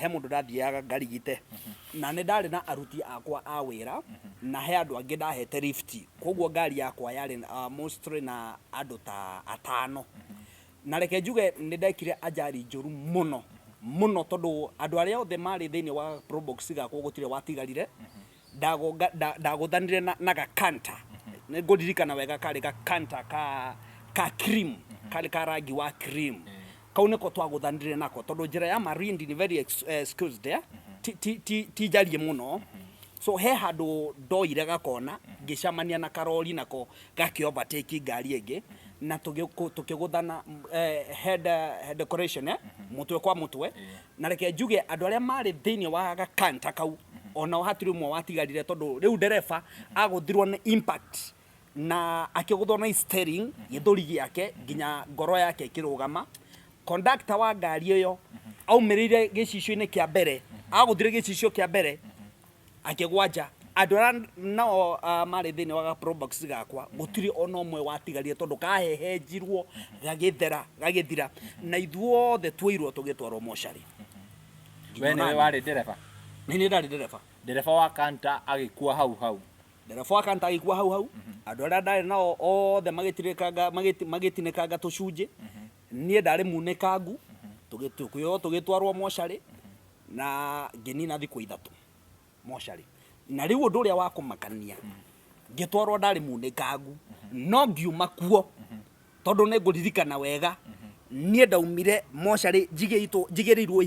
he mundu ndathiaga ngarigite na nĩ ndarĩ na aruti akwa a wĩra na he andũ angĩ ndahete lift koguo ngari yakwa yarĩ mostly na andũ ta 5 na reke njuge nĩ ndekire ajali njũru muno tondu andũ arĩa othe marĩ thĩinĩ wa probox gakwa gũtirĩ watigarire ndagũthanire na gakanta nĩ ngũririkana wega karĩ gakanta ka cream karĩ ka rangi wa cream kau nĩko twagũthanire nako tondu njĩra ya Malindi ni very excused there ti jarie muno so he handũ ndoire gakona ngĩcamania na karori nako gakĩ overtake ngari ĩngĩ na tukĩgũthana head decoration mutwe kwa mutwe na reke njuge andũ arĩa marĩ thĩinĩ wa gakanta kau ona hatirĩ ũmwe watigarire tondu rĩu ndereba agũthirwo nĩ impact na akĩgũthwo na steering gĩthũri gĩake nginya ngoro yake ĩkĩrũgama conductor wa ngari ĩyo aumĩrĩire gĩcicio-inĩ kĩa mbere agũthire gĩcicio kĩa mbere akĩgwanja andũ arĩa nao marĩ thĩinĩ wa probox gakwa gũtirĩ ona ũmwe watigarire tondu kahehenjirwo gagĩthira na ithuothe twĩirwo tũgĩtwarwo mocarĩ. We nĩwe warĩ ndereba? Nĩ ndarĩ ndereba. Ndereba wa kanta agĩkua hau. Ndereba wa kanta agĩkua hau andũ arĩa ndarĩ nao othe magĩtinĩkanga tũcunjĩ niĩ ndarĩ munĩkangu tũgĩtwarwo mocarĩ na ngĩnina thikũ 3 mocarĩ na rĩu ũndũ ũrĩa wa kũmakania ngĩtwarwo ndarĩ munĩkangu no ngiuma kuo tondu nĩ ngũririkana wega niĩ ndaumire mocarĩ njigĩrĩirwo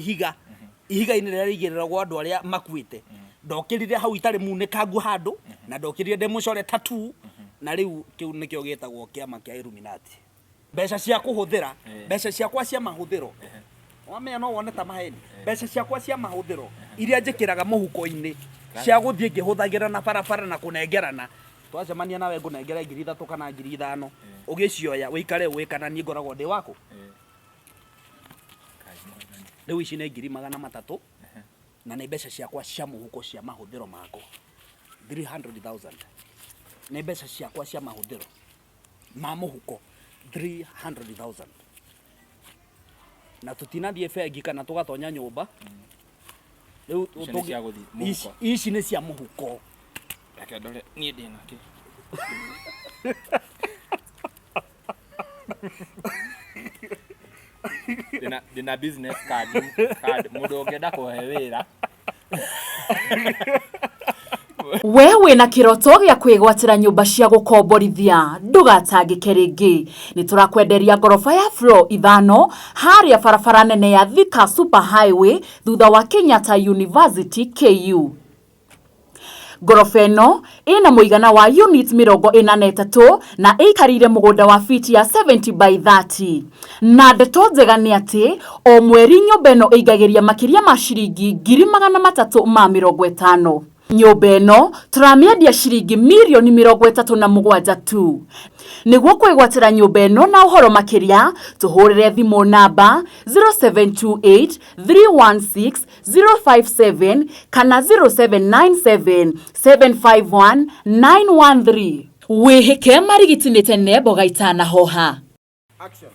ihiga-inĩ rĩrĩa rĩigĩrĩragwo andũ arĩa makuĩte ndokĩrire hau itarĩ munĩkangu handũ na ndokĩrire ndĩmũcore tattoo na rĩu kĩu nĩkĩo gĩtagwo kĩama kĩa Illuminati mbeca cia kũhũthĩra mbeca ciakwa cia mahũthĩro wamenya no wone ta maheni mbeca ciakwa cia mahũthĩro iria njĩkĩraga mũhuko-inĩ cia gũthiĩ ngĩhũthagĩra na barabara na kũnengerana twacemania nawe ngũnengera 3,000 kana 5,000 ũgĩcioya ũikare ũĩ kana niĩ ngoragwo ndĩ wako rĩu ici nĩ 300,000 na nĩ mbeca ciakwa cia mũhuko cia mahũthĩro makwa 300,000 nĩ mbeca ciakwa cia mahũthĩro ma mũhuko 300,000 na tutinathiĩ bengi kana tugatonya nyũmba rĩu ici nĩ cia mũhuko reke ndore niĩ ndĩ nake ndĩna business card mũndũ ũngĩenda kũhe wĩra we wĩna kĩroto gĩa kwĩgwatĩra nyũmba cia gũkomborithia ndũgatangĩke rĩngĩ nĩ tũrakwenderia ngoroba ya floor 5 harĩa barabara nene ya Thika Super Highway thutha wa Kenyatta University KU. Ngoroba ĩno ĩna mũigana wa unit 43 na ĩikarĩire mũgũnda wa fiti ya 70 by 30 na ndeto njega nĩ atĩ o mweri nyũmba ĩno ĩingagĩria makĩria ma ciringi 350,000. Nyũmba ĩno tũramĩendia ciringi mirioni 37 tu. Nĩguo kwĩgwatĩra nyũmba ĩno na ũhoro makĩria tũhũrĩre thimũ namba 0728 316 057 kana 0797 751 913. Wĩhĩke marigiti tene mboga itanahoha. Action.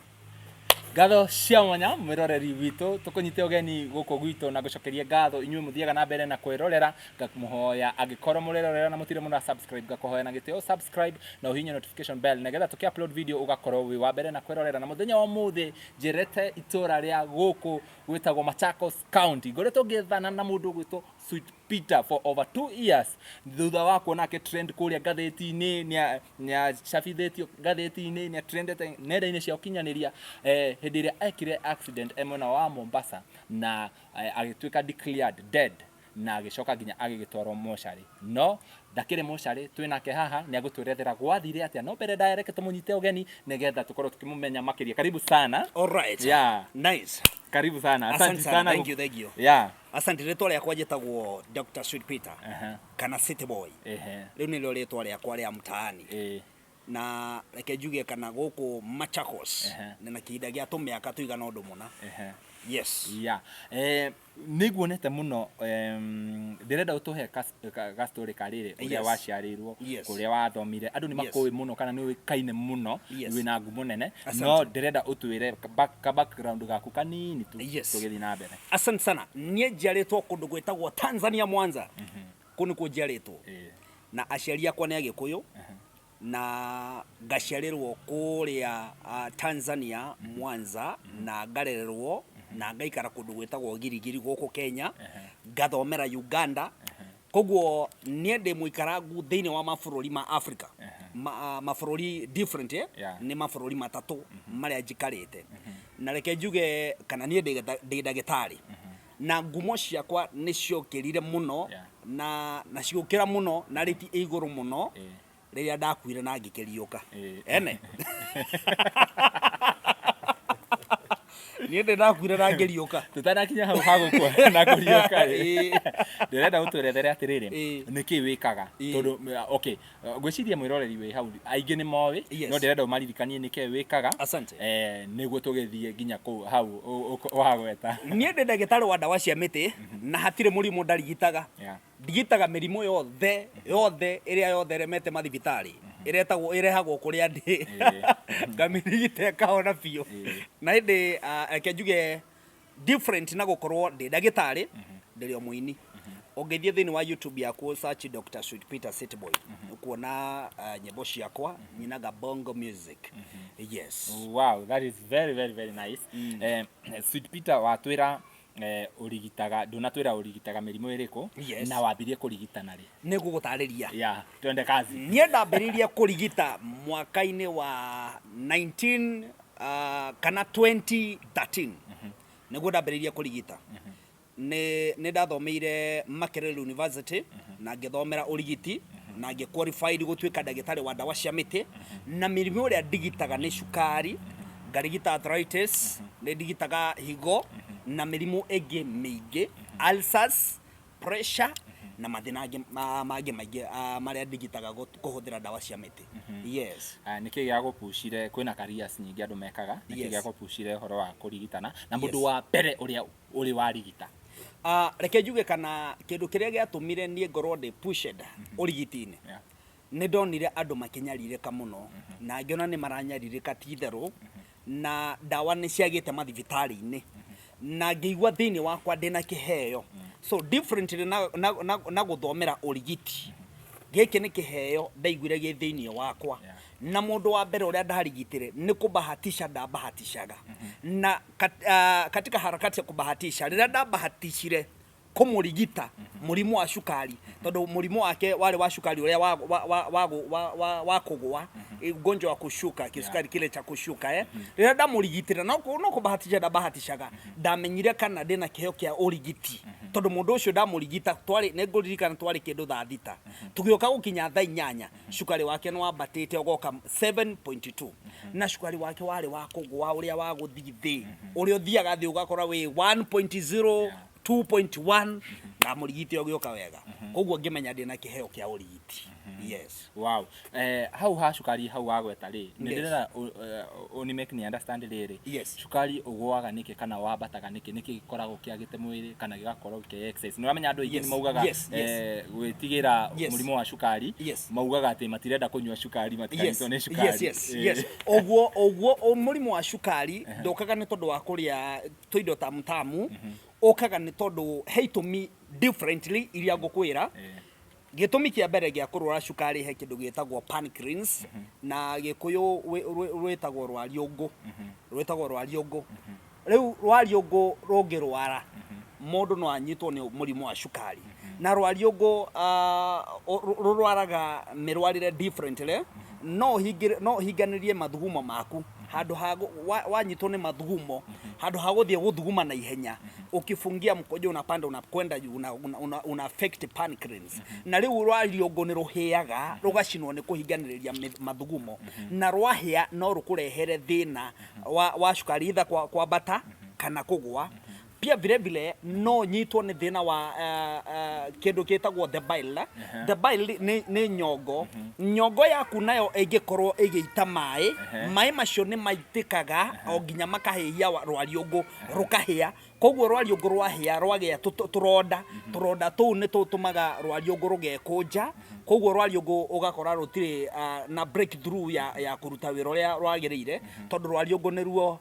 Ngatho cia mwanya mwĩroreri witũ tũkũnyite ũgeni gũkũ gwitũ na gũcokeria ngatho inyuĩ mũthiaga na mbere na kwĩrorera ngakũmũhoya angĩkorwo mũrerorera na mũtirĩ mũna subscribe ngakũhoya na gĩtĩo subscribe na ũhihinye notification bell nĩgetha tũkĩ-upload video ũgakorwo wĩ wa mbere na kwĩrorera na mũthenya wa ũmũthĩ njĩrete itũra rĩa gũkũ gwĩtagwo Machakos County ngoretwo ngĩthana na mũndũ gwĩtwo Sweet Peter for over 2 years thutha wa kuona ke trend kũrĩa ngathĩti-inĩ nĩ acabithĩtio ngathĩti-inĩ nĩ trendete nenda-inĩ cia ũkinyanĩria hĩndĩ ĩrĩa ekire accident mwena wa Mombasa na agĩtuĩka declared dead na agĩcoka nginya agĩgĩtwarwo mocarĩ no ndakĩrĩ mocarĩ twĩnake haha nĩ agũtwĩrethera gwathire atĩa no mbere direct tũmũnyite ũgeni nĩgetha tũkorwo tũkĩmũmenya makĩria. Karibu sana. All right. Yeah. Nice. Karibu sana. Asante sana. Thank you. Yeah. Asante rĩtwa rĩakwa njĩtagwo Dr. Sweet Peter. Kana City Boy. Rĩu nĩrĩo rĩtwa rĩakwa rĩa mtaani. Na reke njuge kana gũkũ Machakos nĩ na kĩhinda gĩa tũmĩaka tũigana ũndũ mũna Yes. Yeah. Niguonete muno ndirenda utuhe ka story karire uria waciarirwo kuria wathomire andu ni makoi muno kana ni kaine muno wina ngumo nene no ndirenda utwire background gaku kanini tu tugithi na mbere. Asante sana. Nie njiaritwo kundu gwetagwo Tanzania Mwanza. Kuni ku njiaritwo. Na aciari akwa ni Agikuyu. Na ngaciarirwo kuria Tanzania Mwanza na ngarererwo na ngaikara kundu gwetagwo Girigiri guku Kenya, ngathomera Uganda. Koguo nie ndi muikarangu thiini wa mabũrũri ma Africa. Mabũrũri different ni mabũrũri matatu maria njikarite. Na reke njuge kana nie ndi ndagĩtarĩ. Na ngumo ciakwa ni ciokirire muno na ciokira muno na riti iguru muno riria ndakuire na ngikeriuka. Ene. Niende ndakuire na ngeriuka. Tutanakinya hau hagukwa na kuriuka. Ndirenda uturethere atiriri niki wikaga tondu okay gwiciria mwiroreri wi hau aingi ni mowi no ndirenda umaririkanie niki wikaga. Niguo tugithie nginya ku hau wagweta. Niende ndagĩtarĩ wa ndawa cia mĩtĩ na hatire mũrimũ ndarigitaga. Ndigitaga mĩrimũ yothe iria yothe remete mathibitarĩ irehagwo kuria ndi ngamirigite kaona biũ. Na indi reke njuge different na gukorwo ndi ndagĩtarĩ ndĩrĩ o mũini. Ũngĩthie thĩinĩ wa YouTube yaku search Dr. Sweet Peter City Boy ukuona nyĩmbo ciakwa nyinaga bongo music. Yes. Wow, that is very very very nice. Sweet Peter watwira urigitaga ndunatwira urigitaga mirimo iriku na wambirie kurigitana ri nigugutarĩria twende kazi. Nie ndambĩrĩirie kurigita mwaka-inĩ wa 19 kana 2013 niguo ndambĩrĩirie kurigita. Ni ndathomeire Makerere University na ngĩthomera urigiti na ngĩqualified gũtuĩka ndagĩtarĩ wa ndawa cia mĩtĩ na mĩrimũ ĩrĩa ndigitaga nĩ cukari, ngarigita arthritis, nĩ ndigitaga higo na mĩrimũ ĩngĩ mĩingĩ, ulcers, pressure na mathĩna mangĩ maingĩ marĩa ndigitaga kũhũthĩra ndawa cia mĩtĩ. Yes. Niki gĩa gũpushire kwĩna careers nyingĩ andũ mekaga niki gĩa gũpushire horo wa kũrigitana na mũndũ wa mbere ũrĩa ũrĩ warigita. Reke njuge kana kĩndũ kĩrĩa gĩatũmire niĩ ngorwo ndĩ pushed ũrigiti-inĩ nĩ ndonire andũ makinyarirĩka mũno na ngĩona nĩ maranyarirĩka ti itherũ na ndawa nĩ ciagĩte mathibitarĩ-inĩ na ngĩigua thĩinĩ wakwa ndĩna kĩheo. So differently na gũthomera ũrigiti gĩkĩ nĩ kĩheo ndaiguire gĩ thĩinĩ wakwa na mũndũ wa mbere ũrĩa ndarigitire nĩ kũbahatisha ndabahatishaga na katika harakati ya kubahatisha rĩrĩa ndabahatishire kumurigita mũrimũ wa cukari tondu mũrimũ wake warĩ wa cukari ũrĩa wa kũgũa ugonjwa wa kushuka kisukari kile cha kushuka rĩrĩa ndamũrigitire no kũbahatisha ndabahatishaga ndamenyire kana ndĩna kĩheo kĩa ũrigiti tondu mũndũ ũcio ndamũrigita nĩ ngũririkana twarĩ kĩndũ thaa thita tũgĩũka gũkinya thaa 8 cukari wake nĩ wambatĩte ũgoka 7.2 na cukari wake warĩ wa kũgũa ũrĩa wa gũthiĩ thĩ ũrĩa ũthiaga thĩ ũgakora wĩ 1.0 2.1 na mũrigiti ũgĩũka wega koguo ngĩmenya ndĩna kĩheo kĩa ũrigiti. Yes. Wow. Hau ha cukari hau wagweta rĩ nĩndĩrenda uni make me understand rĩrĩ cukari ũgũaga nĩkĩ kana wambataga nĩkĩ gĩkoragwo kĩagĩte mwĩrĩ kana gĩgakorwo kĩ excess. Nĩwamenya andũ aingĩ nĩmaugaga gwĩtigĩra mũrimũ wa cukari maugaga atĩ matirenda kũnyua cukari matikanyitwo nĩ cukari. Yes. Oguo mũrimũ wa cukari ndokaga nĩ tondũ wa kũrĩa tũindo tamu okaga nĩ tondũ he itũmi differently iria ngũkwĩra. Gĩtũmi kĩa mbere gĩa kũrwara cukari he kĩndũ gĩtagwo pancreas na Gĩkũyũ rwĩtagwo rwariũngũ. Rĩu rwariũngũ rũngĩrwara mũndũ no anyitwo nĩ mũrimũ wa cukari na rwariũngũ rũrwaraga mĩrwarĩre differently no hinganĩrie mathugumo maku handũ ha wanyitwo nĩ mathugumo handũ ha gũthiĩ gũthuguma na ihenya ukifungia mkojo unapanda unakwenda una affect pancreas na rĩu rwariũngũ nĩ rũhĩaga rũgacinwo nĩ kũhinganĩrĩria mathugumo na rwahĩa no rũkũrehere thĩna wa cukari itha kwambata kana kũgũa pia vile vile no nyitwo ni thina wa kindu kitagwo the bile. The bile ni nyongo. Nyongo yaku nayo ingikorwo igiita mai macio ni maitikaga o nginya makahia rwariungu rukahia. Koguo rwariungu rwahia rwagia turonda tuu ni tutumaga rwariungu rugekunja. Koguo rwariungu ugakora rutire na breakthrough ya kuruta wira uria rwagirire tondu rwariungu niruo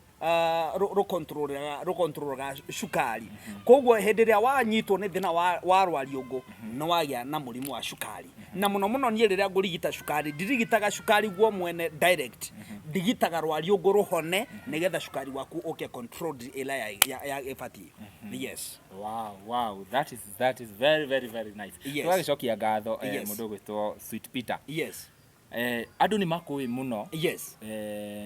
rukontrolaga shukari. Koguo hindi ria wanyitwo ni thina wa rwariungu no wagia na murimu wa shukari. Na muno nie riria ngurigita shukari ndirigitaga shukari guo mwene direct, ndigitaga rwariungu ruhone nigetha shukari waku uke controlled ila ya ifati. Yes. Wow, that is very nice. Twagicokia ngatho mundu gwitwo Sweet Peter. Yes. Andu ni makui muno. Yes.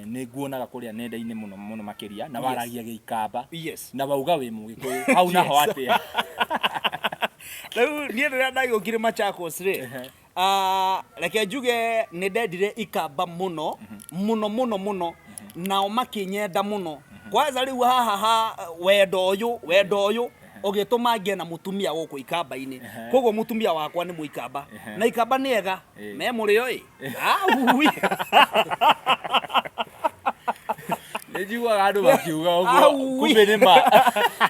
Ni nguonaga kuria nenda-ini muno makiria na waragia Gikamba. Yes. Na bauga wi Mugikuyu hau naho atia. Riu nie riria ndagukire Machakos ri reke njuge ni ndendire Ikamba muno nao makinyenda muno. Kwanza riu haha wendo uyu ugituma ngie na mutumia guku Ikamba-ini. Koguo mutumia wakwa ni Muikamba na Ikamba ni ega me murio ui Nejiguaga andu makiuga uguo kumbe ni ma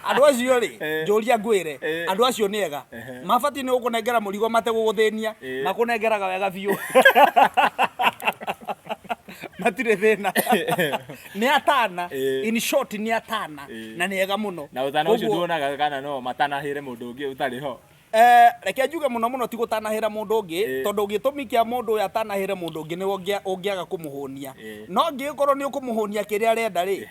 andu acio ri njuria ngwire andu acio ni ega mabati ni ukunengera murigo mate guguthenia makunengeraga wega biu matire thina ni atana in short ni atana na ni ega muno na uthana ucio nduonaga kana no matanahire mundu ungi utari ho. Reke njuge muno ti gutanahira mundu ungi tondu gitumikia mundu uyu atanahire mundu ungi ni ungiaga kumuhunia no ngikorwo ni ukumuhunia kiria arenda ri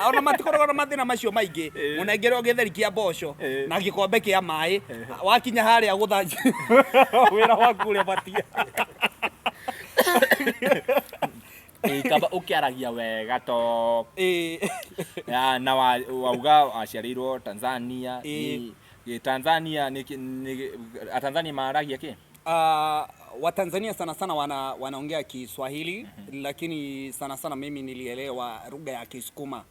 ona matikoragwo na mathina macio maingi munengere ugitherikia mboco na gikombe kia mai wakinya haria guthanji wira waku uri batia Ikamba ukiaragia wega to na wauga aciarirwo Tanzania. Tanzania ni Tanzania maaragia ki? Wa Tanzania sana wanaongea Kiswahili lakini sana mimi nilielewa lugha ya Kisukuma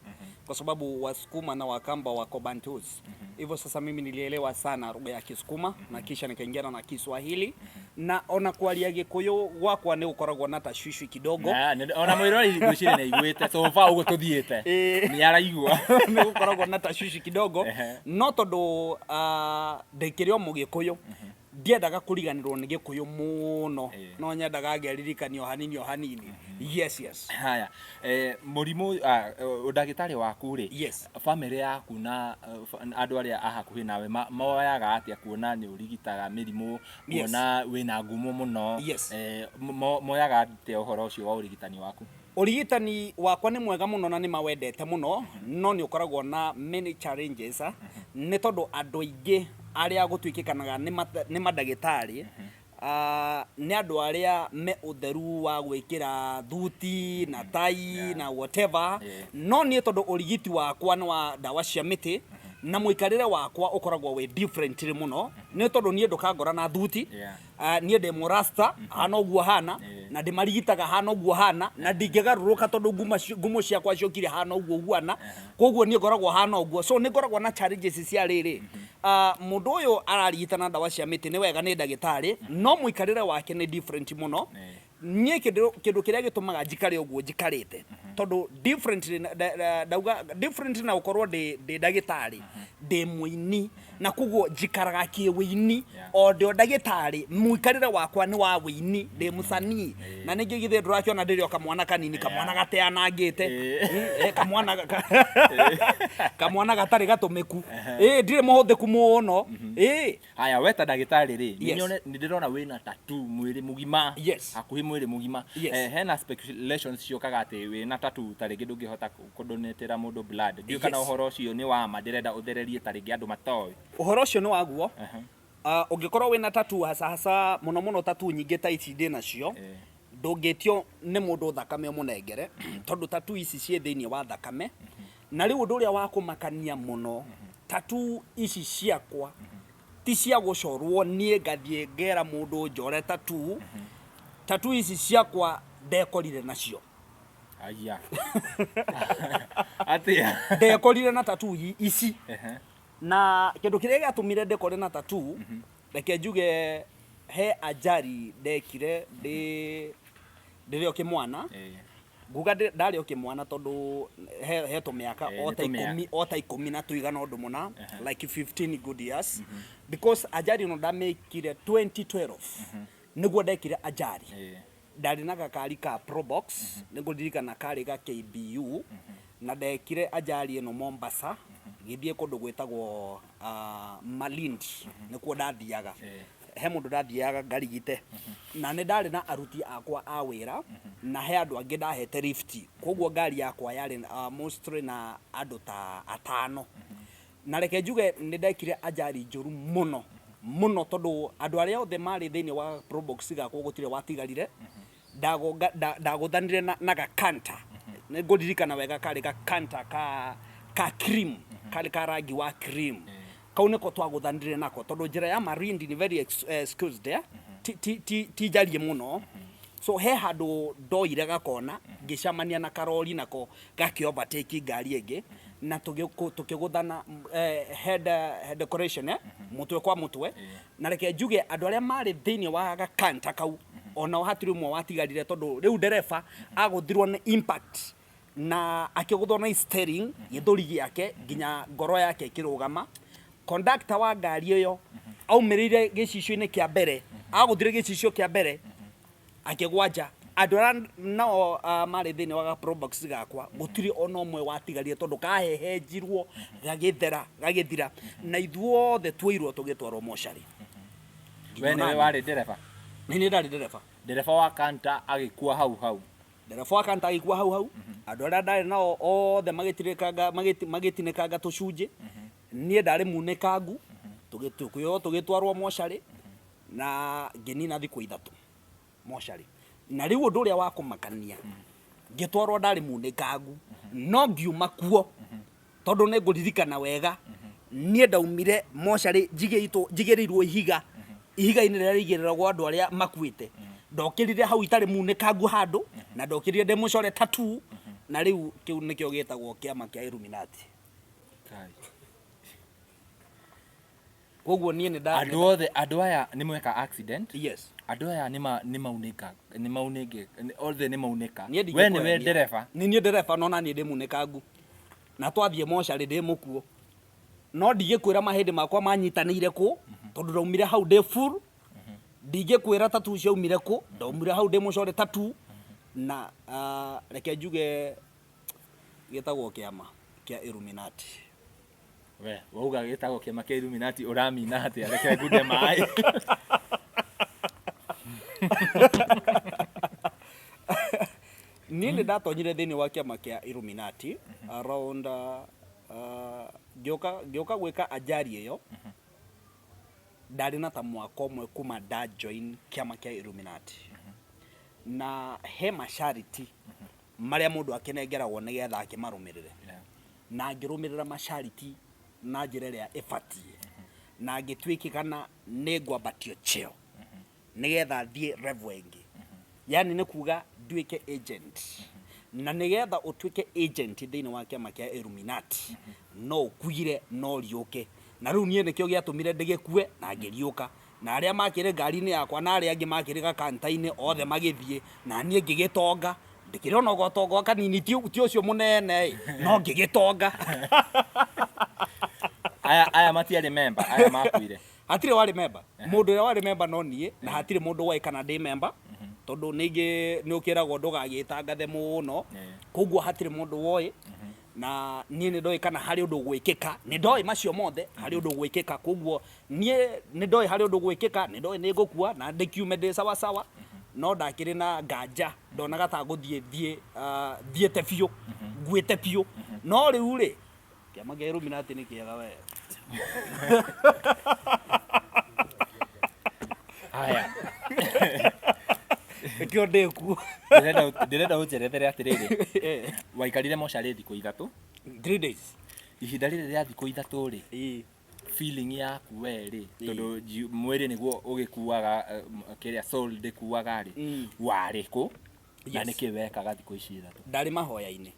kwa sababu Wasukuma na Wakamba wako Bantus. Hivyo sasa mimi nilielewa sana lugha ya Kisukuma na kisha nikaingia na Kiswahili na ona kwaria Gikuyu gwakwa ni ukoragwo na tashwishi kidogo. Ona mwirori ngwicire na igwite so fa ugo tuthiete ni araigua ni ukoragwo na tashwishi kidogo no tondu ndekirio Mugikuyu ndiendaga kuriganirwo ni Gikuyu muno no nyendaga ngeririkanio hanini. Yes. Haya murimu udagitari waku ri yes. Family yaku na andu aria ahakuhi nawe moyaga atia kuona ni urigitaga mirimu kuona wina ngumo muno moyaga atia uhoro ucio wa urigitani waku? Urigitani wakwa ni mwega muno na ni mawendete muno no ni ukoragwo na many challenges ni tondu andu aingi aria gutwikikanaga ni madagitari ni andu aria me utheru wa gwikira thuti na tai na whatever no ni tondu urigiti wakwa ni wa dawa cia miti na muikarire wakwa ukoragwo we different muno ni tondu nie ndukangora na thuti nie de morasta hana uguo hana na ndimarigitaga hana uguo hana na ndingegaruruka tondu ngumo ciakwa ciokire hana uguo guana koguo nie ngoragwo hana uguo so ni ngoragwo na challenges cia riri mundu uyu ararigitana dawa cia miti ni wega ni ndagitari no muikarire wake ni different muno nie kindu kiria gitumaga njikare uguo njikarite tondu different na ukorwo ndi ndagitari ndi muini na kuguo njikaraga kiwini o ndio ndagitari muikarire wakwa ni wa wini ndi musanii na ningi githe ndurakiona ndirio kamwana kanini kamwana gateanangite kamwana gatari gatumiku ndire muhuthiku muno haya weta ndagitari ri ni ndirona wina tattoo mwiri mugima hakuhi mwiri mugima hena speculations ciokaga ati wina tattoo taringi ndungihota kudonetera mundu blood ndio kana uhoro ucio ni wa ma ndirenda uthererie taringi andu matoy uhoro ucio ni waguo ungikorwo wina tattoo hasa muno tattoo nyingi ta ici ndi nacio ndungitio ni mundu thakame munengere tondu tattoo ici cie thiini wa thakame na riu undu uria wa kumakania muno tattoo ici ciakwa ti cia gucorwo nie ngathie ngera mundu njore tattoo ici ciakwa ndekorire nacio Aya. Atia. Ndekorire na tattoo ici. Na kindu kiria giatumire ndekore na tattoo, reke njuge he ajari ndekire ndiri o kimwana. Nguga ndari o kimwana tondu he to miaka o ta 10 na tuigana undu muna like 15 good years, because ajari no ndamekire 2012 niguo ndekire ajari. Ndari na gakari ka Probox niguo ndirikana kari ga KBU, na ndekire ajari ino Mombasa githie kundu gwetagwo Malindi nikuo ndathiaga. He mundu ndathiaga ngarigite, na ni ndari na aruti akwa a wira, na he andu angi ndahete lift, koguo ngari yakwa yari mostly na andu ta 5. Na reke njuge ni ndekire ajari njuru muno tondu andu aria othe mari thiini wa Probox gakwa gutire watigarire. Ndaguthanire na gakanta, ni nguririkana wega kari gakanta ka cream, kari ka rangi wa cream. Kau niko twaguthanire nako tondu njira ya Malindi ni very excused there, ti jarie muno. So he handu ndoire gakona ngicamania na karori nako gaki overtake ngari ingi, na tukiguthana head decoration mutwe kwa mutwe. Na reke njuge andu aria mari thiini wa gakanta kau ona hatiri mwe watigarire tondu riu ndereba aguthirwo ni impact na akiguthwo na steering githuri giake nginya ngoro yake ikirugama. Conductor wa ngari iyo aumirire gicicio-ini kia mbere, aguthire gicicio kia mbere akigwanja. Andu aria nao mari thiini wa Probox gakwa gutiri ona umwe watigarire tondu kahehenjirwo gagithira, na ithuothe twirwo tugitwarwo mochari. We niwe wari ndereba? Ni ndari ndereba. Ndereba wa kanta agikua hau. Ndereba wa kanta agikua hau. Andu aria ndari nao othe magitinekanga tucunji. Nie ndari munekangu, tugitwarwo mochari na nginina thiku 3 mochari. Na riu undu uria wa kumakania ngitwarwo ndari munekangu, no ngiuma kuo tondu ne nguririkana wega nie ndaumire mochari njigirirwo ihiga-ini riria rigiriragwo andu aria makuite. Ndokirire hau itari munekangu handu na ndokirire ndimucore tattoo, na riu kiu nikio gitagwo kiama kia Illuminati. Koguo nie ni ndari andu aya ni mweka accident. Yes. Andu aya ni mauneka othe ni mauneka. We ni we ndereba? Ni nie ndereba no na nie ndi munekangu, na twathie mochari ndi mukuo. No ndigikwira mahindi makwa manyitanire ku tondu ndaumire hau ndi full. Ndigikwira tattoo ciaumire ku, ndaumire hau ndi mucore tattoo. Na reke njuge gitagwo kiama kia Illuminati. We wauga gitagwo kiama kia Illuminati, uramina atia? Reke ngude mai. Ni ndatonyire thiini wa kiama kia Illuminati around gioka gwika ajari iyo. Ndari na ta mwaka umwe kuma nda join kiama kia Illuminati. Na he mashariti maria mundu akinengeragwo nigetha akimarumirire. Na ngirumirira mashariti na njira iria ibatie, na ngitwikikana ni ngwambatio cheo nigetha thie level ingi. Yani ni kuga nduike agent, na nigetha utwike agent thiini wa kiama kia Illuminati no ukuire no riuke. Na riu nie nikio giatumire ndigikue na ngiriuka, na aria makire ngari-ini yakwa na aria angi makire gakanta-ini othe magithie, na nie ngigitonga ndikirona gotonga kanini ti ucio munene no ngigitonga. Aya matiari member, aya makuire. Hatire wari member. Mundu uria wari member no nie, na hatire mundu wai kana ndi member tondu ni ukiragwo ndugagitangathe muno. Koguo hatire mundu woi, na nie ni ndoi kana hari undu gwikika. Ni ndoi macio mothe hari undu gwikika. Koguo nie ni ndoi hari undu gwikika, ni ndoi ni ngukua na ndikiume ndi sawa sawa. No ndakiri na nganja ndonaga ta thiete biu ngwite biu. No riu ri kiama kia Illuminati ni kiega we. Aya Kio ndeku ndirenda unjerethere atiriri waikarire mochari thiku 3? 3 days. Ihinda riri ria thiku 3 ri feeling yaku we ri tondu mwiri niguo ugikuaga kiria soul ndikuaga ri wari ku na niki wekaga thikũ ici ithatu ndarĩ mahoya-inĩ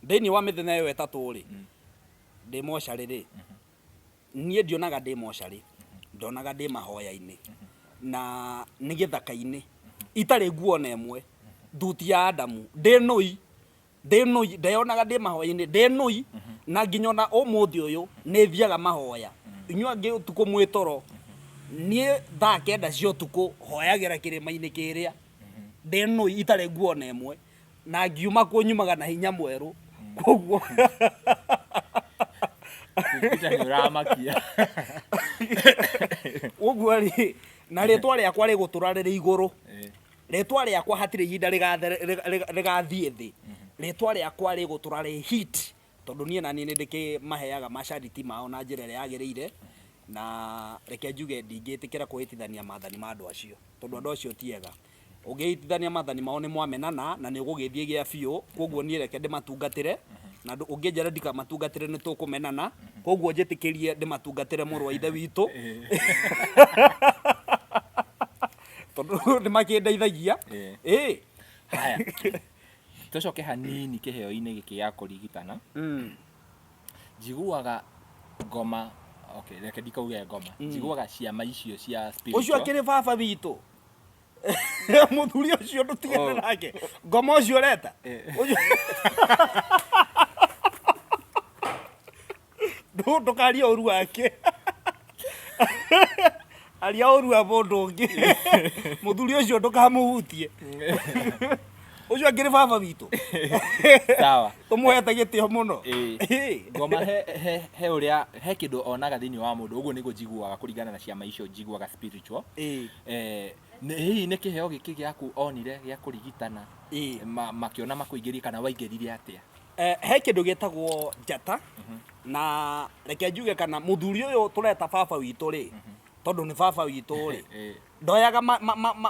thĩinĩ wa mĩthenya ĩyo ĩtatũ rĩ ndĩ mocarĩ rĩ niĩ ndionaga ndĩ mocarĩ ndonaga ndĩ mahoya-inĩ na nĩ gĩthaka-inĩ itarĩ nguo na ĩmwe thuti ya Adamu ndĩ nũi ndeyonaga ndĩ mahoya-inĩ ndĩ nũi na nginya ona ũmũthĩ ũyũ nĩ thiaga mahoya inyuĩ angĩ ũtukũ mwĩ toro niĩ thaa 9 cia ũtukũ hoyagĩra kĩrĩma-inĩ kĩrĩa ndĩ nũi itarĩ nguo na ĩmwe na ngiuma kũ nyumaga na hinya mwerũ koguo ũramakia ũguo rĩ na rĩtwa rĩakwa rĩgũtũra rĩrĩ igũrũ rĩtwa rĩakwa hatirĩ ihinda rĩgathiĩ thĩ rĩtwa rĩakwa rĩgũtũra rĩ hit tondũ niĩ naniĩ nĩ ndĩkĩmaheaga macharity mao na njĩra ĩrĩa yagĩrĩire na reke njuge ndingĩtĩkĩra kũhĩtithania maathani ma andũ acio tondũ andũ acio ti ega ũngĩhĩtithania maathani mao nĩ mwamenana na nĩ ũgũgĩthiĩ gĩa biũ koguo niĩ reke ndĩmatungatĩre na ũngĩnjĩra ndikamatungatĩre nĩ tũkũmenana koguo njĩtĩkĩrie ndĩmatungatĩre mũrũ wa ithe witũ tondũ nĩ makĩndeithagia haya tucoke hanini kĩheo-inĩ gĩkĩ gĩa kũrigitana njiguaga ngoma okay reke ndikauge ngoma njiguaga ciama icio cia spiritual ũcio akĩrĩ baba witũ mũthuri ũcio ndũtigane nake ngoma ũcio ũreta ndũkaria ũru wake aria ũru wa mũndũ ũngĩ mũthuri ũcio ndũkamũhutie ũcio akĩrĩ baba witũ sawa tũmũhete gĩtĩo mũno ngoma he ũrĩa he kĩndũ onaga thĩinĩ wa mũndũ ũguo nĩguo njiguaga kũringana na ciama icio njiguaga spiritual hihi nĩ kĩheo gĩkĩ gĩaku onire gĩa kũrigitana makĩona makũingĩria kana waingĩrire atĩa he kĩndũ gĩtagwo njata na reke njuge kana mũthuri ũyũ tũreta baba witũ rĩ tondũ nĩ baba witũ rĩ ndoyaga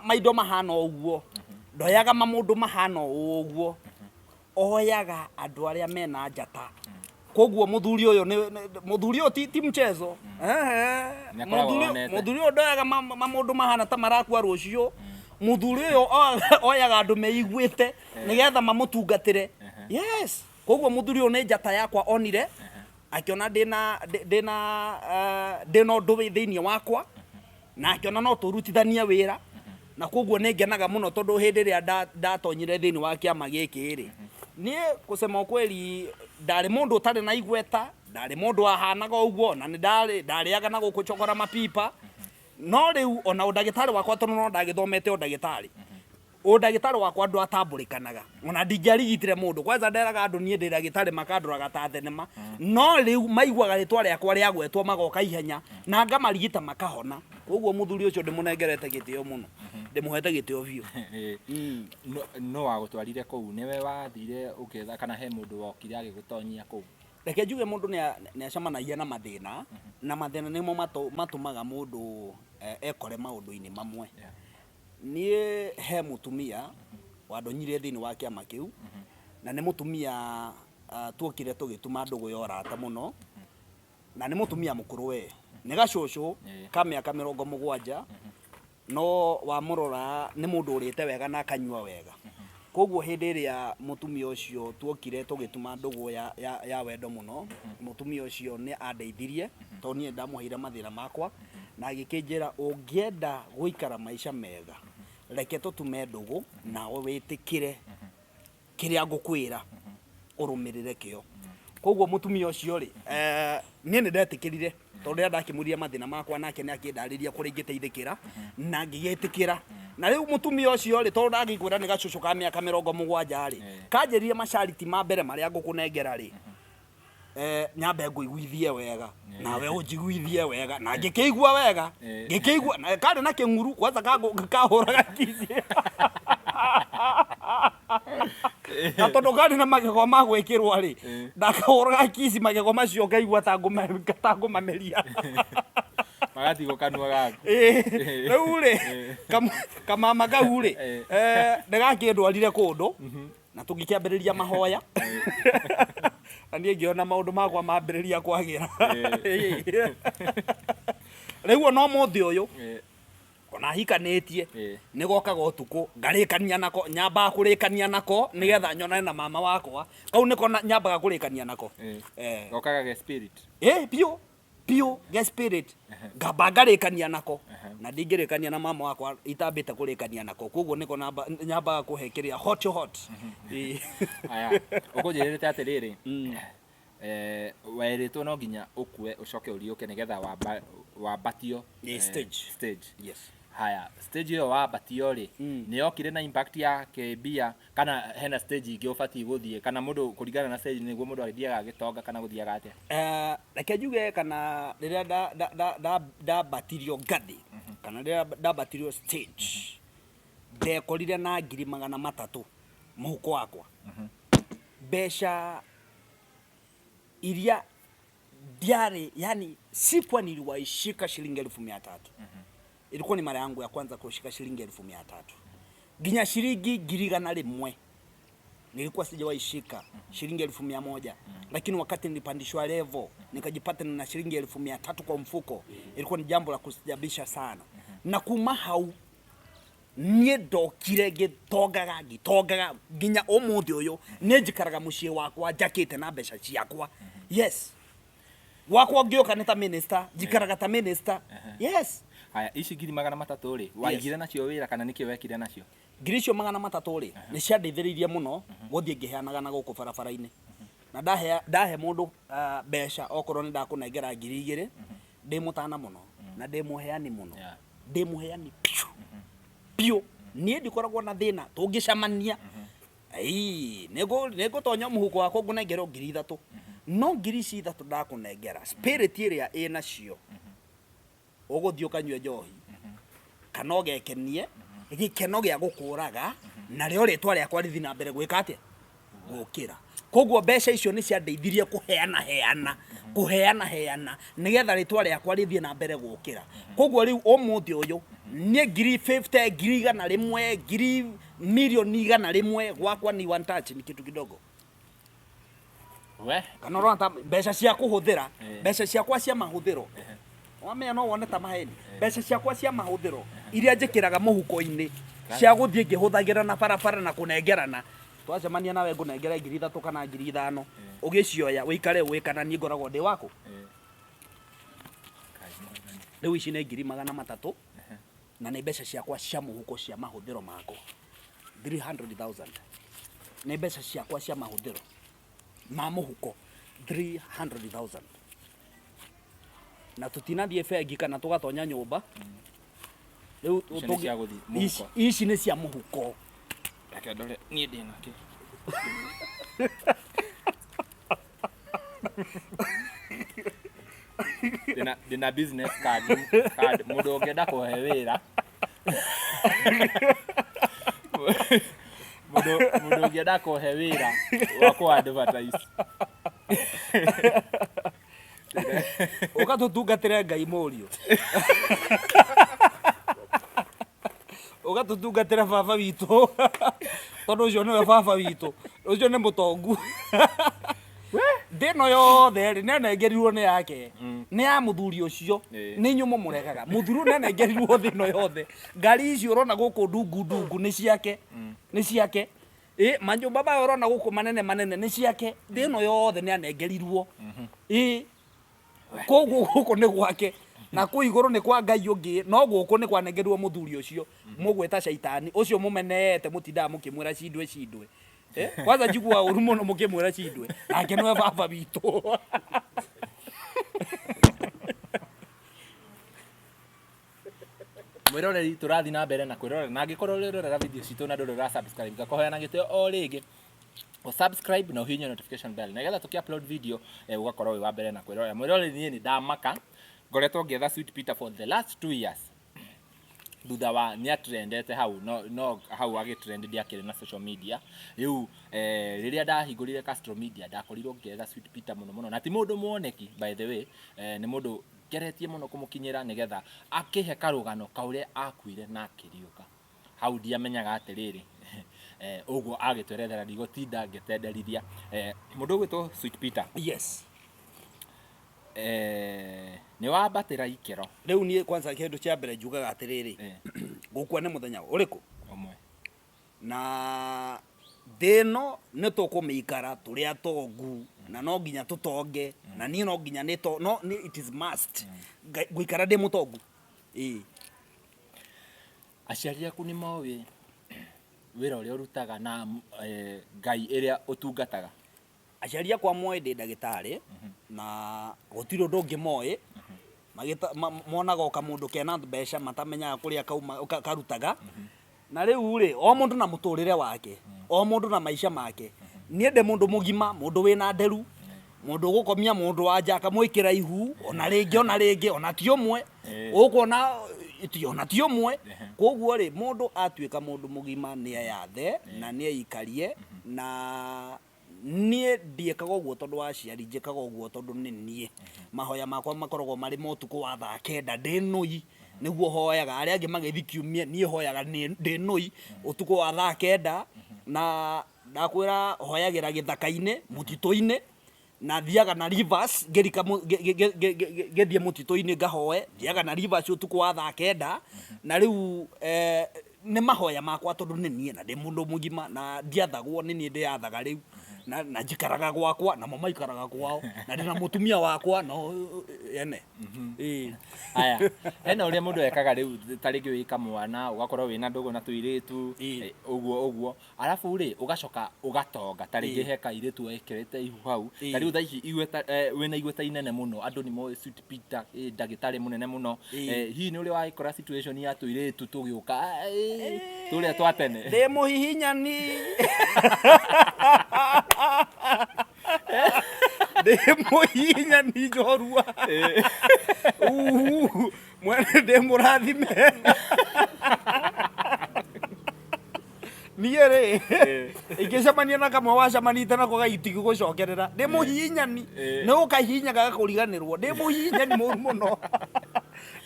maindo mahana ũguo ndoyaga mamũndũ mahana ũguo oyaga andũ arĩa mena njata koguo mũthuri ũyũ ti mchezo mũthuri ũyũ ndoyaga mamũndũ mahana ta marakua rũciũ mũthuri ũyũ oyaga andũ meiguĩte nĩgetha mamũtungatĩre yes koguo mũthuri ũyũ nĩ njata yakwa onire akiona ndĩna ũndũ thĩinĩ wakwa na akiona no tũrutithanie wĩra na koguo nĩ ngenaga mũno tondũ hĩndĩ ĩrĩa ndatonyire thĩinĩ wa kĩama gĩkĩ rĩ niĩ kusema ukweli ndarĩ mũndũ ũtarĩ na igweta ndarĩ mũndũ wahanaga ũguo na ndarĩaga na gũkũcokora mapipa no rĩu ona ũndagĩtarĩ wakwa tondũ no ndagĩthomete ũndagĩtarĩ ũndagĩtarĩ wakwa andũ atambũrĩkanaga ona ndingĩarigitire mũndũ kwanza nderaga andũ niĩ ndĩ ndagĩtarĩ makandũraga ta thenema no rĩu maiguaga rĩtwa rĩakwa rĩagwetwo magoka ihenya na ngamarigita makahona koguo mũthuri ũcio ndĩmũnengerete gĩtĩo mũno ndĩmũhete gĩtĩo biũ no wagũtwarire kũu nĩwe wathire ũketha kana he mũndũ wokire agĩgũtonyia kũu reke njuge mũndũ nĩ acemanagia na mathĩna na mathĩna nĩmo matũmaga mũndũ ekore maũndũ-inĩ mamwe niĩ he mũtumia wandonyire thĩinĩ wa kĩama kĩu na nĩ mũtumia tuokire tũgĩtuma ndũgũ ya ũrata mũno na nĩ mũtumia mũkũrũ we nĩ gacũcũ ka mĩaka 70 no wamũrora nĩ mũndũ ũrĩte wega na akanyua wega koguo hĩndĩ ĩrĩa mũtumia ũcio tuokire tũgĩtuma ndũgũ ya wendo mũno mũtumia ũcio nĩ andeithirie tondũ niĩ ndamũheire mathĩna makwa na agĩkĩnjĩra ũngĩenda gũikara maica mega reke tũtume ndũgũ nawe wĩtĩkĩre kĩrĩa ngũkwĩra ũrũmĩrĩre kĩo koguo mũtumia ũcio rĩ niĩ nĩ ndetĩkĩrire tondũ rĩrĩa ndakĩmũria mathĩna makwa nake nĩ akĩndarĩria kũrĩa ingĩteithĩkĩra na ngĩgĩtĩkĩra na rĩu mũtumia ũcio rĩ tondũ ndagĩkwĩra nĩ gacũcũ ka mĩaka 70 rĩ kanjĩrĩrie macharity ma mbere marĩa ngũkũnengera rĩ nyambe ngũiguithie wega nawe ũnjiguithie wega na ngĩkĩigua wega ngĩkĩigua na karĩ na kĩng'uru kwanza kahũraga kisi na tondũ karĩ na magego ma gwĩkĩrwo rĩ ndakahũraga kisi magego macio ngaigua ta ngũmameria magatigwo kanua gaku rĩu rĩ kamama kau rĩ ndĩgakĩndwarire kũndũ na tũgĩkĩambĩrĩria mahoya na niĩ ngĩona maũndũ makwa mambĩrĩria kwagĩra rĩu ona ũmũthĩ ũyũ ona hikanĩtie Ĩĩ. nĩ gokaga ũtukũ ngarĩkania nako nyambaga kũrĩkania nako nĩgetha nyonane na mama wakwa kau nĩko nyambaga kũrĩkania nako gokaga ge spirit piũ ge spirit ngamba ngarĩkania nako na ndingĩrĩkania na mama wakwa itambĩte kũrĩkania nako koguo nĩko nyambaga kũhe kĩrĩa hot aya ũkũnjĩrĩte atĩrĩrĩ werĩtwo no nginya ũkue ũcoke ũriũke nĩgetha wambatio stage. Yes. Haya stage ĩyo wambatio rĩ nĩ yokire na impact ya kĩmbia kana hena stage ingĩ ũbatiĩ gũthiĩ kana mũndũ kũringana na stage nĩguo mũndũ agĩthiaga agĩtonga kana gũthiaga atĩa? Reke njuge kana rĩrĩa ndambatirio ngathĩ kana rĩrĩa ndambatirio stage ndekorire na 300,000 mũhuko wakwa mbeca iria diari yani sikuwa niliwaishika shilingi 300. Ilikuwa ni mara yangu ya kwanza kushika shilingi 300. Ginya shilingi 100 nilikuwa sijawaishika shilingi 100. Lakini wakati nilipandishwa level nikajipata na shilingi 300 kwa mfuko, ilikuwa ni jambo la kustajabisha sana. Na kuma hau nie ndokire gitongaga ginya umuthi uyu ninjikaraga mucii wakwa jakite na mbeca ciakwa. Yes, wakwa ngioka nĩ ta minister jikaraga ta minister. Yes. Haya ici 300,000 ri waigire nacio wira kana nĩkĩ wekire nacio? Ngiri icio 300 ri nĩ ciandeithĩrĩirie mũno gũthiĩ ngĩheanaga na gũkũ barabara-inĩ. Na ndahe mũndũ mbeca okorwo nĩ ndakũnengera 2,000 ndĩ mũtana mũno na ndĩ mũheani mũno. Ndĩ mũheani piũ niĩ ndikoragwo na thĩna tũngĩcamania nĩngũtonya mũhuko wakwa ngũnengerwo 3,000 no 3,000 ndakũnengera spirit ĩrĩa ĩna cio ũgũthiĩ ũkanyue njohi kana ũgekenie gĩkeno gĩa gũkũraga na rĩo rĩtwa rĩakwa rĩthiĩ na mbere gwĩka atĩa gũkĩra. Koguo mbeca icio nĩ ciandeithirie kũheana nĩgetha rĩtwa rĩakwa rĩthiĩ na mbere gũkĩra. Koguo rĩu ũmũthĩ ũyũ nĩ 50,000 100,000 milioni 100 gwakwa ni one touch ni kitu kidogo. We kana rwanta mbeca cia kuhuthira mbeca ciakwa cia mahuthiro wamenya no wone ta maheni mbeca ciakwa cia mahuthiro iria njikiraga muhuko-ini cia guthie ngihuthagira na barabara na kunengerana twacemania nawe ngunengera 3,000 kana 5,000 ugicioya wikare wikana ni ngoragwo ndi wako riu ici ni 300,000 na ni mbeca ciakwa cia muhuko cia mahuthiro mako 300,000 ni mbeca ciakwa cia mahuthiro ma muhuko 300,000 na tutinathie bengi kana tugatonya nyumba riu ici ni cia muhuko reke ndore nie ndi nake dina business card mundu ungenda kuhe wira mundu ungenda kuhe wira wa ku advertise ukatutungatire Ngai Mũriũ ukatutungatire baba witũ tondu ucio niwe baba witũ ucio ni mutongu ndino yothe ri nenengerirwo ni yake ni ya muthuri ucio ni nyumo muregaga muthuru nenengerirwo thino yothe ngari icio urona guku ndungu ni ciake manjumba ba urona guku manene ni ciake thino yothe ni anengerirwo koguo guku ni gwake na ku iguru ni kwa Ngai ungi no guku ni kwanengerirwo muthuri ucio mugweta shaitani ucio mumenete mutindaga mukimwira cindwe kwanza njigua uru muno mukimwira cindwe nake niwe baba witũ mwiroreri turathi na mbere na kwirorera na ngikorwo rirorera video citu na ndurira subscribe gakoheana gitio o ringi o subscribe na uhinye notification bell nigetha tuki-upload video ugakorwo wi wa mbere na kwirorera. Mwiroreri ni ndamaka ngoretwo ngetha Sweet Peter for the last 2 years thutha wa ni atrendete hau no hau agitrend ndiakire na social media riu riria ndahingurire Castro Media ndakorirwo ngetha Sweet Peter muno na ti mundu muoneki by the way ni mundu geretie muno kumukinyira nigetha akihe karugano kauria akuire na akiriuka hau ndiamenyaga atiriri uguo agitwerethera ndigotinda ngitenderithia mundu gwitwo Sweet Peter. Yes. Ni wabatira ikero riu nie kwanza kindu cia mbere njugaga atiriri gukua ni muthenya uriku omwe na thino ni tukumikara turia tongu na no nginya tutonge na nie no nginya ni to no it is must guikara ndi mutongu aciari aku ni mawi wira uria urutaga na ngai iria utungataga aciari akwa moe ndi ndagitari na gutiro ndungi moe monaga ka mundu kena mbeca matamenyaga kuria karutaga na riu ri o mundu na muturire wake o mundu na maisha make nie nde mundu mugima mundu wina nderu mundu gukomia mundu wanja akamwikira ihu ona ringi ona ti umwe ukuona ona ti umwe koguo ri mundu atuika mundu mugima ni ayathe na ni aikarie na nie ndiekaga uguo tondu wa ciari njikaga uguo tondu ni nie mahoya makwa makoragwo mari motuko wa thaa kenda ndi nui niguo hoyaga aria angi magithikiumia nie hoyaga ndi nui utuko wa thaa kenda na ndakwira hoyagira githaka-ini mutito-ini na thiaga na rivers ngerika gethie mutito-ini ngahoe thiaga na rivers utuko wa thaa kenda na riu ni mahoya makwa tondu ni nie na ndi mundu mugima na ndiathagwo ni nie ndiathaga riu na njikaraga gwakwa na mama ikaraga kwao na ndina mutumia wakwa no ene aya hena uria mundu ekaga riu taringi wika mwana ugakorwo wina ndugu na tuiritu uguo alafu ri ugacoka ugatonga taringi heka iritu ekirete ihu hau tariu thaici igweta wina igweta inene muno andu ni mo Sweet Peter ndagitari munene muno hihi ni uria waikora situation ya tuiritu tugiuka turia twatene ndi muhihinyani ndi muhihinyani njorua mwene ndi murathime niä rä ingä cemania na kamwe wacemanite nako gaitigi gå cokerera ndä må hihinyani nä gå kahihinyaga gakå riganä rwo ndä må hihinyani må ru må no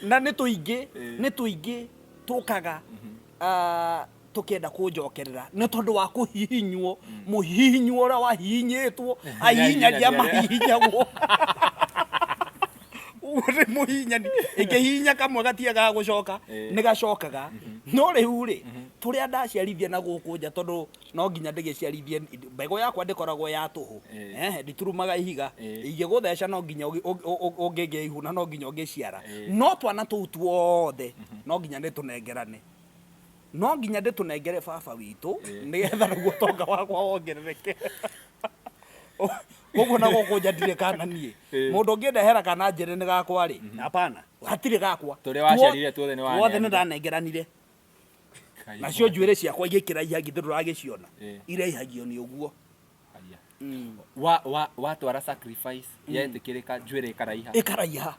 na nä tå ingä tå kaga tukienda kunjokerera ni tondu wa kuhihinywo muhihinywo ura wahihinyitwo ahihinyagia mahihinyagwo uri muhihinyani ingihihinya kamwe gatiaga gucoka ni gacokaga no riu ri turia ndaciarithia na guku nja tondu no nginya ndigiciarithie mbego yakwa ndikoragwo ya tuhu nditurumaga ihiga ingigutheca no nginya ungingia ihu na no nginya ungiciara no twana tuu tuothe no nginya nitunengerane no nginya nditunengere baba witu nigetha naguo tonga wakwa wongerereke uguo na guku njandire kana nie mundu ungindehera kana njire ni gakwa ri hapana hatire gakwa turi waciarire tuothe ni wane wothe ni ndanengeranire nacio njuire ciakwa igikiraiha ngithirura giciona iraihagio ni uguo watwara sacrifice yetikirika njuire ikaraiha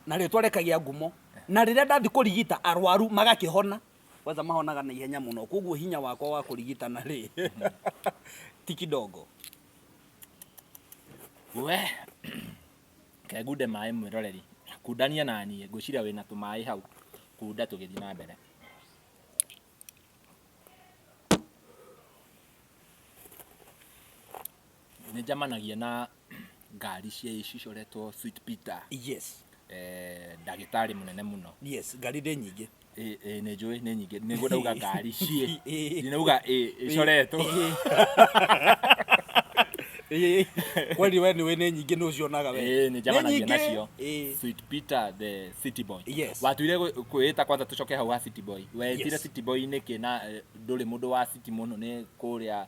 na ritwa rekagia ngumo na riria ndathi kurigita arwaru magakihona kwanza mahonaga na ihenya muno koguo hinya wakwa wa kurigitana ri ti kidogo we kegude mai mwiroreri kundania nani ngwiciria wina tumai hau kunda tugithi na mbere ni jamanagia na ngari cia ici coretwo Sweet Peter yes ndagitari munene muno yes ngari ndi nyingi ni njui ni nyingi ni ngudauga ngari cie ninauga icoretwo kweli we ni nyingi no cionaga we ni jamanagia nacio Sweet Peter the City Boy watuire kwita kwanza tucoke hau ha City Boy wetire City Boy ni kina nduri mundu wa city muno ni kuria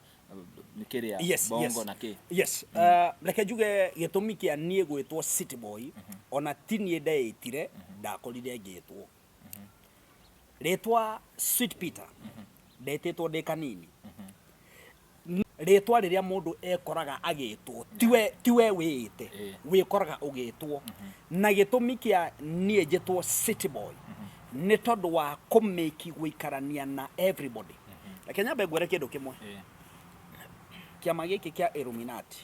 nikiria bongo na ki reke njuge gitumi kia nie gwitwo City Boy ona tinie ndeitire ndakorire ngitwo ritwa Sweet Peter ndetitwo ndi kanini ritwa riria mundu ekoraga agitwo tiwe wite wikoraga ugitwo na gitumi kia nie njitwo City Boy ni tondu wa kumeki guikarania na everybody reke nyambe ngwere kindu kimwe kiama giki kia Illuminati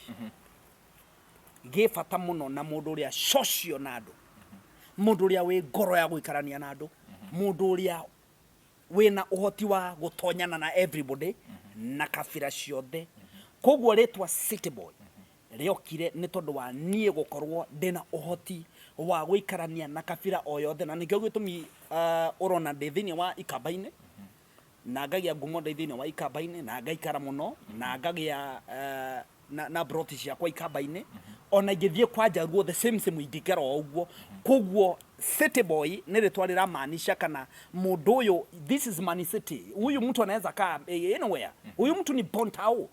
gifata muno na mundu uria socio na andu mundu uria wi ngoro ya guikarania na andu mundu uria wina uhoti wa gutonyana na everybody na kabira ciothe koguo ritwa City Boy riokire ni tondu wa nie gukorwo ndina uhoti wa guikarania na kabira o yothe na nikio gitumi urona ndi thini wa Ikamba-ini na ngagia ngumo ndi thini wa Ikamba-ini na ngaikara muno na ngagia na broti ciakwa Ikamba-ini ona ingithie kwa Jaruo the same indikera o uguo koguo City Boy ni ritwa riramaanisha kana mundu uyu this is Man City huyu mtu anaweza kaa anywhere huyu mtu ni Bontao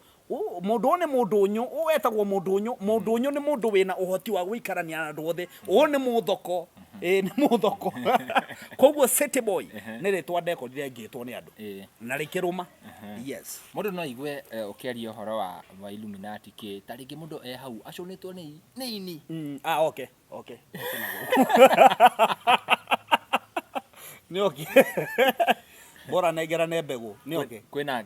mundu ni mundu unyu wetagwo mundu unyu ni mundu wina uhoti wa guikarania na andu othe ni muthoko ni muthoko koguo City Boy ni ritwa ndekorire ngitwo ni andu na rikiruma yes mundu no igwe ukiaria uhoro wa Illuminati ki taringi mundu hau acunitwo ni ini okay ni okay bora negera ne mbegu ni okay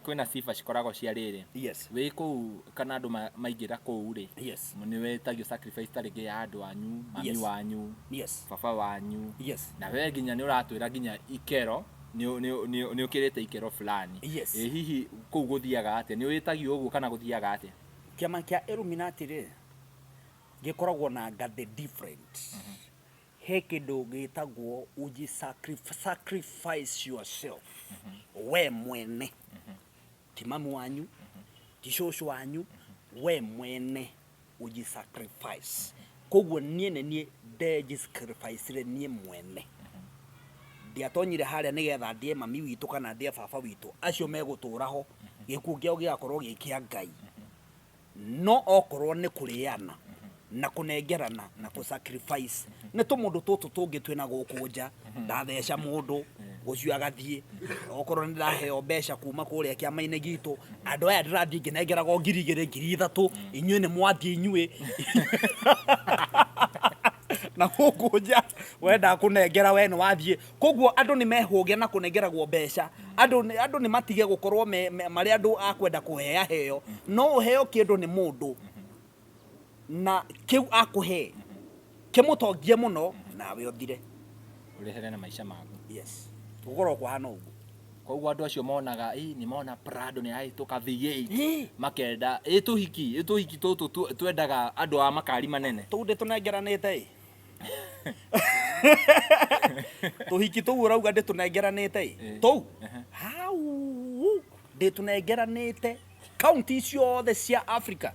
kwina sifa cikoragwo cia riri yes wi kuu kana andu maingira kuu ri yes ni wetagio sacrifice taringi ya andu anyu mami wanyu yes baba wanyu yes na we nginya ni uratwira nginya ikero ni ukirite ikero fulani yes hihi kuu guthiaga atia ni wetagio uguo kana guthiaga atia kiama kia Illuminati ri gikoragwo na ngathĩ different he kindu gitagwo uji sacrifice yourself we mwene ti mamu wanyu ti shosho wanyu we mwene uji sacrifice koguo nie ndeji sacrifice re nie mwene ndiatonyire haria nigetha ndie mami witu kana ndie baba witu acio meguturaho gikuo kiao giakorwo gikia Ngai no okorwo ni kuriana na kunengerana na ku sacrifice ni to mundu tutu tungi twina gukunja ndatheca mundu gucio agathie okorwo ni ndaheo mbeca kuma kuria kiama-ini gitu andu aya ndirathie nginengeraga 2,000 3,000 inyue ni mwathie inyue na gukunja wenda kunengera we ni wathie koguo andu ni mehugia na kunengeragwo mbeca andu ni matige gukorwo mari andu akwenda kuhea heo no uheo kindu ni mundu na kiu akuhe kimutongie muno nawe uthire urehere na maisha maku yes ugoro kwa hano ugu koguo andu acio monaga ni mona Prado ni aituka V8 makenda tuhiki tutu twendaga andu a makari manene tude tunengeranite tuhiki tu urauga ndi tunengeranite tu hau ndi tunengeranite county ciothe cia Africa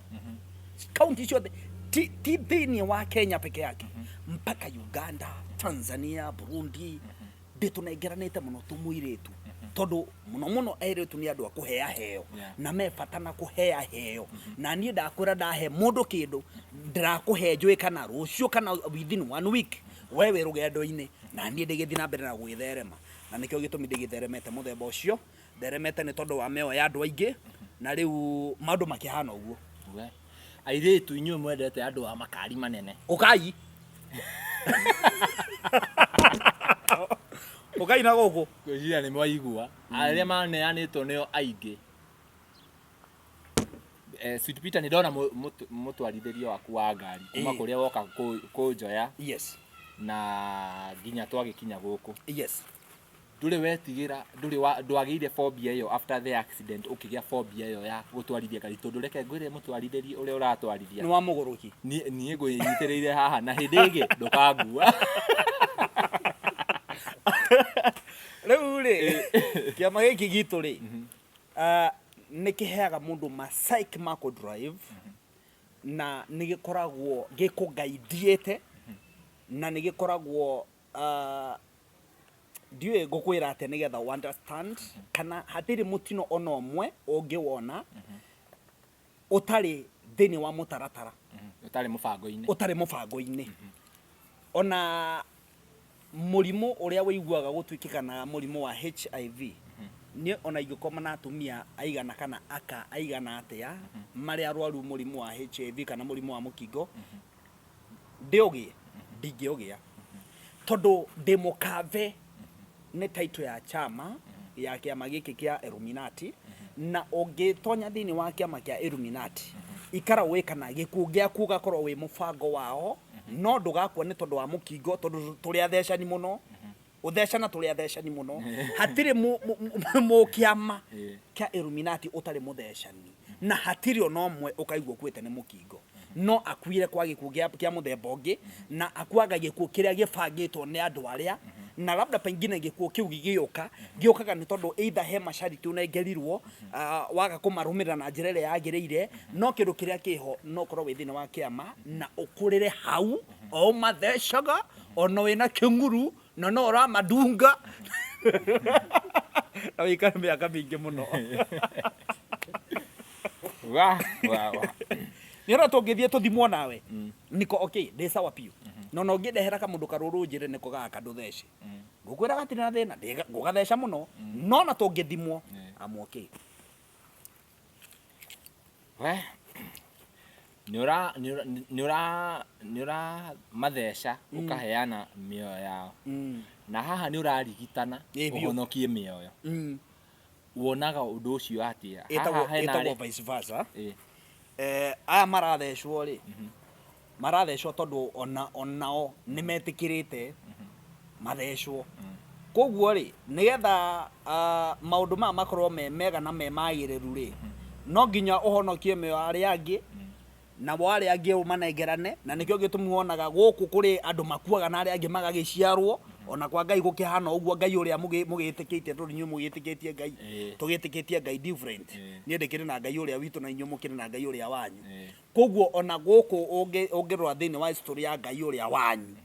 county ciothe ti thini wa Kenya peke yake mpaka Uganda Tanzania Burundi ndi tunengeranite muno tumuiretu tondu muno airetu ni andu akuhea heo na mefatana kuhea heo na nie ndakwira ndahe mundu kindu ndirakuhe njui kana rucio kana within 1 week wewe rugendo-ini na nie ndigithi na mbere na gwitherema na nikio gitumi ndigitheremete muthemba ucio theremete ni tondu wa meo ya andu aingi na riu maundu makihana uguo airetu inyuĩ mwendete andu a makari manene ukai ukai na guku gwĩciria nĩ mwaigua arĩa maneanĩtwo nĩo aingĩ Sweet Peter nĩ ndona mũtwarithirio waku wa ngari kuma kũrĩa woka kũnjoya yes na nginya twagĩkinya gũkũ yes ndũrĩ wetigĩra ndwagĩire phobia ĩyo after the accident ũkĩgĩa phobia ĩyo ya gũtwarithia ngari tondũ reke ngwĩre mũtwarithirie ũrĩa ũratwarithia nĩ wa mũgũrũki niĩ ngwĩnyitĩrĩire haha na hĩndĩ ĩngĩ ndũkangua riu ri kiama giki gitu ri ni kiheaga mundu ma psych marco drive na ni gikoragwo gikuguidiete na ni gikoragwo ndiwe gukwira ate nigetha understand kana hatiri mutino ona omwe ungiwona utari thini wa mutaratara utari mubango-ini ona murimu uria wiguaga gutwikikana murimu wa HIV ni ona igikoma na atumia aigana kana aka aigana atia mari arwaru murimu wa HIV kana murimu wa mukingo ndiogie ndingiogia tondu ndimukave ni title ya chama ya kiama giki kia Illuminati na ungitonya thini wa kiama kia Illuminati ikara wikana gikuo giaku gakorwo wi mubango wao no ndugakwo ni tondu wa mukingo tondu turi athecani muno uthecana turi athecani muno hatiri mu kiama kia Illuminati utari muthecani na hatiri ono mwe ukaigwo kwete ni mukingo no akuire kwa gikuo kia muthemba ungi na akuaga gikuo kiria gibangitwo ni andu aria na labda pengine gikuo kiu giokaga ni tondu either he mashariti unengerirwo waga kumarumira na njira iria yagiriire no kindu kiria kiho no korwo wi thini wa kiama na ukurire hau o mathecaga ona wina kinguru na no uramadunga na wikara miaka mingi muno wa nira tungithie tuthimwo nawe niko okay ndi sawa piu no ngindehera ka mundu karuru njire niko gaka nduthece ngukwira gatiri na thina ngugatheca muno no na tungithimwo am okay we niura matheca ukaheana mioyo yao na haha ni urarigitana uhonokie mioyo wonaga undu ucio atia haha hena vice versa aya marathecwo ri marathecwo tondu onao nimetikirite mathecwo koguo ri nigetha maundu ma makorwo mega na magiriru ri no nginya uhonokie mioyo aria angi na wale angi umanengerane na nikio gitumuonaga guku kuri andu makuaga na aria angi magagiciarwo ona kwa Ngai gukihana uguo Ngai uria mugitikitie tondu inyu mugitikitie Ngai tugitikitie Ngai different nie ndikire na Ngai uria witu na inyu mukire na Ngai uria wanyu koguo ona guku ungirwa thini wa history ya Ngai uria wanyu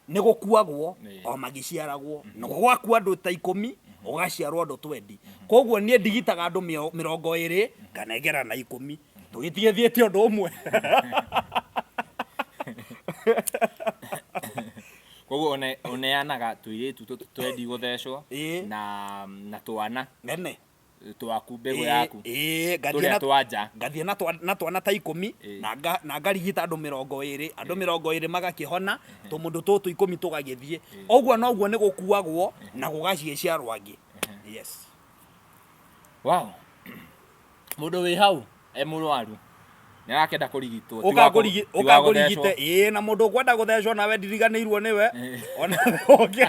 ni gukuagwo o magiciaragwo no gwakua andu ta 10 ugaciarwo andu 20 koguo nie ndigitaga andu 20 kanengera na 10 tugitigethiete undu umwe koguo uneanaga tuiritu twendi guthecwo na twana nene twaku mbegu yaku turia twanja ngathie na twana ta 10 na ngarigita andu 20 andu 20 magakihona tumundu tutu 10 tugagithie oguo no guo ni gukuagwo na gugaciciarwo angi yes wow mundu wi hau murwaru nirakenda kurigitwo ukagurigite na mundu kwenda guthecwo nawe ndiriganirwo niwe ona oke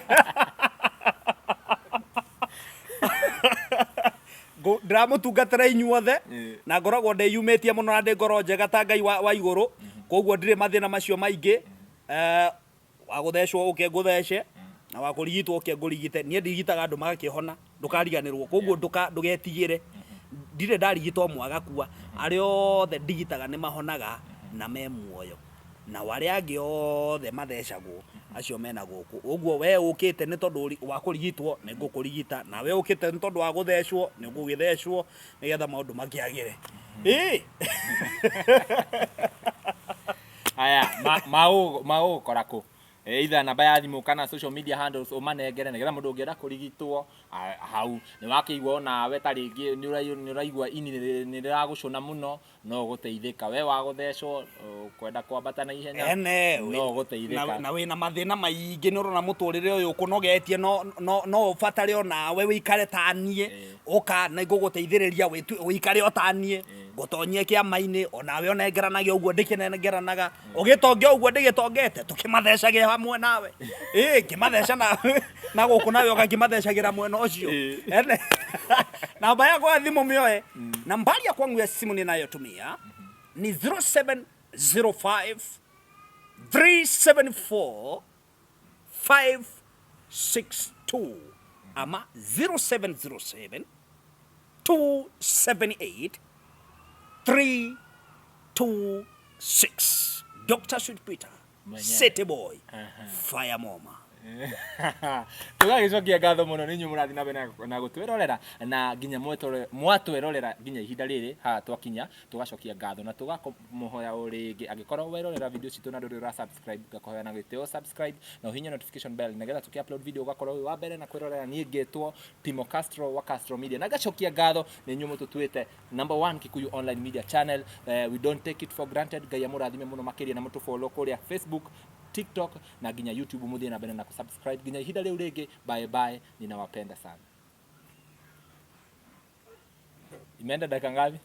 ndiramutungatira inyuothe na ngoragwo ndiyumitie muno na ndi ngoro njega ta Ngai wa iguru koguo ndire mathina macio maingi wa guthecwo uke guthece na wa kurigitwo uke ngurigite nie ndigitaga andu magakihona ndukariganirwo koguo ndugetigire ndire ndarigitwo mwagakua aria othe ndigitaga ni mahonaga na me muoyo na wale angi othe mathecagwo acio mena guku uguo we ukite ni tondu wa kurigitwo ni ngukurigita na we ukite ni tondu wa guthecwo ni ngugithecwo nigetha maundu makiagire aya mau korako either namba ya thimu kana social media handles umanengere nigetha mundu ungienda kurigitwo hau ni wakigwa nawe ta ringi ni uraigwa ini ni riragucuna muno no guteithika we wa guthecwo kwenda kwambata na ihenya no guteithika na wina mathina maingi ni urona muturire uyu kunogetie no ufatare ona we wikare ta nie uka na nguguteithiriria wikare o ta nie gutonyie kiama-ini ona we onengeranagia uguo ndikinengeranaga ugitongia uguo ndigitongete tukimathecagia hamwe nawe kimatheca na guku nawe ugakimathecagira mwena ucio namba yako ya thimu mioe nambari ya kwangu ya simu ninayotumia ni 0705 374 562 ama 0707 278 326 Dr. Sweet Peter City Boy Fire Moma tugagicokia ngatho muno ninyu murathi na bena na gutwirorera na nginya mwatwirorera nginya ihinda riri ha twakinya tugacokia ngatho na tugamuhoya uringi angikorwo wirorera video citu na nduri ra subscribe gakohoya na gwitio subscribe na uhinya notification bell nigetha tuki-upload video ugakorwo wa mbere na kwirorera nie ngetwo Timo Castro wa Castro Media na gacokia ngatho ninyu mututwite number 1 Kikuyu online media channel. We don't take it for granted. Ngai amurathime muno makiria na mutu follow kuria Facebook, TikTok na nginya YouTube muthie na mbere na kusubscribe nginya ihinda riu ringi. Bye bye, ninawapenda sana. Imeenda dakika ngapi?